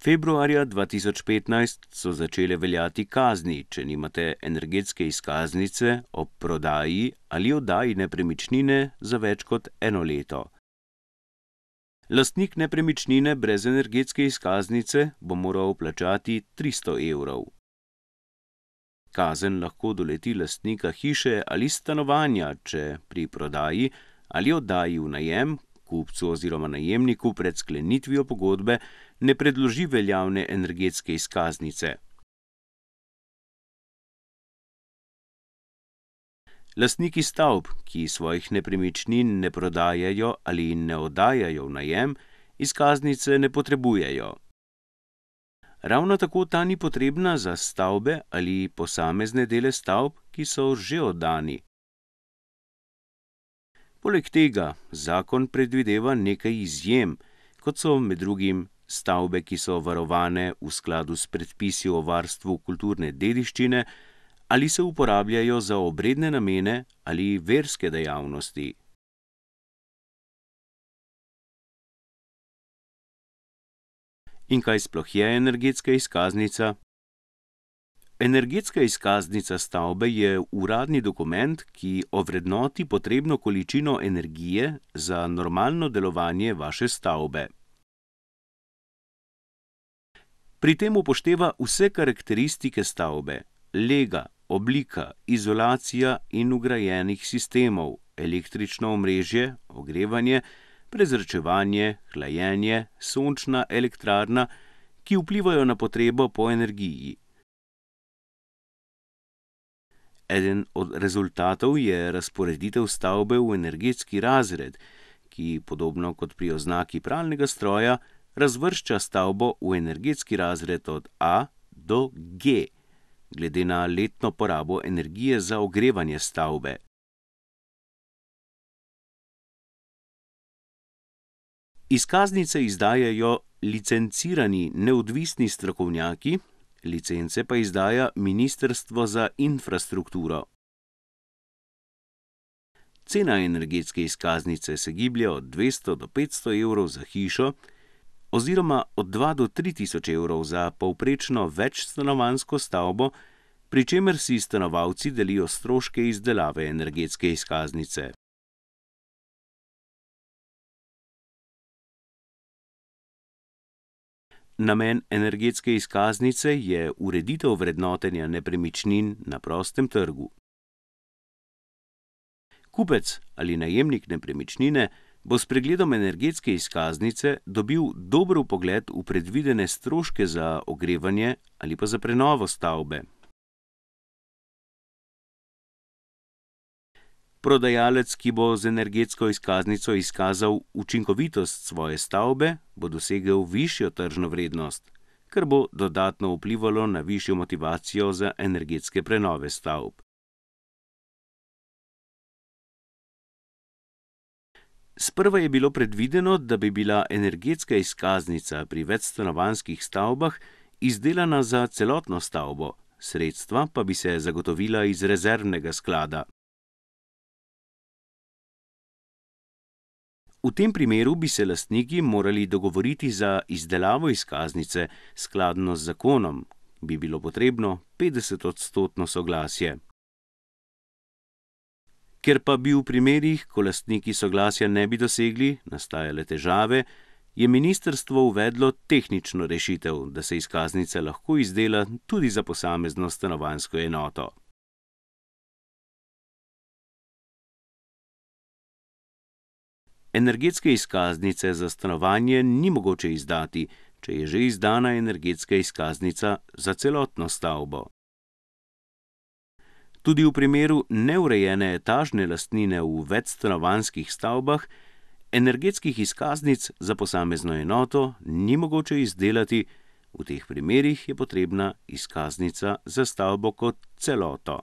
Februarja 2015 so začele veljati kazni, če nimate energetske izkaznice ob prodaji ali oddaji nepremičnine za več kot 1 leto. Lastnik nepremičnine brez energetske izkaznice bo moral plačati 300 evrov. Kazen lahko doleti lastnika hiše ali stanovanja, če pri prodaji ali oddaji v najem kupcu oziroma najemniku pred sklenitvijo pogodbe ne predloži veljavne energetske izkaznice. Lastniki stavb, ki svojih nepremičnin ne prodajajo ali ne oddajajo v najem, izkaznice ne potrebujejo. Ravno tako ta ni potrebna za stavbe ali posamezne dele stavb, ki so že oddani. Poleg tega zakon predvideva nekaj izjem, kot so med drugim stavbe, ki so varovane v skladu s predpisi o varstvu kulturne dediščine ali se uporabljajo za obredne namene ali verske dejavnosti. In kaj sploh je energetska izkaznica? Energetska izkaznica stavbe je uradni dokument, ki ovrednoti potrebno količino energije za normalno delovanje vaše stavbe. Pri tem upošteva vse karakteristike stavbe: lega, oblika, izolacija in vgrajenih sistemov, električno omrežje, ogrevanje, prezračevanje, hlajenje, sončna elektrarna, ki vplivajo na potrebo po energiji. Eden od rezultatov je razporeditev stavbe v energetski razred, ki, podobno kot pri oznaki pralnega stroja, razvršča stavbo v energetski razred od A do G, glede na letno porabo energije za ogrevanje stavbe. Izkaznice izdajajo licencirani neodvisni strokovnjaki, licence pa izdaja Ministrstvo za infrastrukturo. Cena energetske izkaznice se giblje od 200 do 500 evrov za hišo oziroma od 2 do 3 tisoč evrov za povprečno večstanovanjsko stavbo, pri čemer si stanovalci delijo stroške izdelave energetske izkaznice. Namen energetske izkaznice je ureditev vrednotenja nepremičnin na prostem trgu. Kupec ali najemnik nepremičnine bo s pregledom energetske izkaznice dobil dober vpogled v predvidene stroške za ogrevanje ali pa za prenovo stavbe. Prodajalec, ki bo z energetsko izkaznico izkazal učinkovitost svoje stavbe, bo dosegel višjo tržno vrednost, kar bo dodatno vplivalo na višjo motivacijo za energetske prenove stavb. Sprva je bilo predvideno, da bi bila energetska izkaznica pri večstanovanjskih stavbah izdelana za celotno stavbo, sredstva pa bi se zagotovila iz rezervnega sklada. V tem primeru bi se lastniki morali dogovoriti za izdelavo izkaznice skladno z zakonom, bi bilo potrebno 50% soglasje. Ker pa bi v primerih, ko lastniki soglasja ne bi dosegli, nastajale težave, je ministrstvo uvedlo tehnično rešitev, da se izkaznica lahko izdela tudi za posamezno stanovanjsko enoto. Energetske izkaznice za stanovanje ni mogoče izdati, če je že izdana energetska izkaznica za celotno stavbo. Tudi v primeru neurejene etažne lastnine v večstanovanjskih stavbah energetskih izkaznic za posamezno enoto ni mogoče izdelati, v teh primerih je potrebna izkaznica za stavbo kot celoto.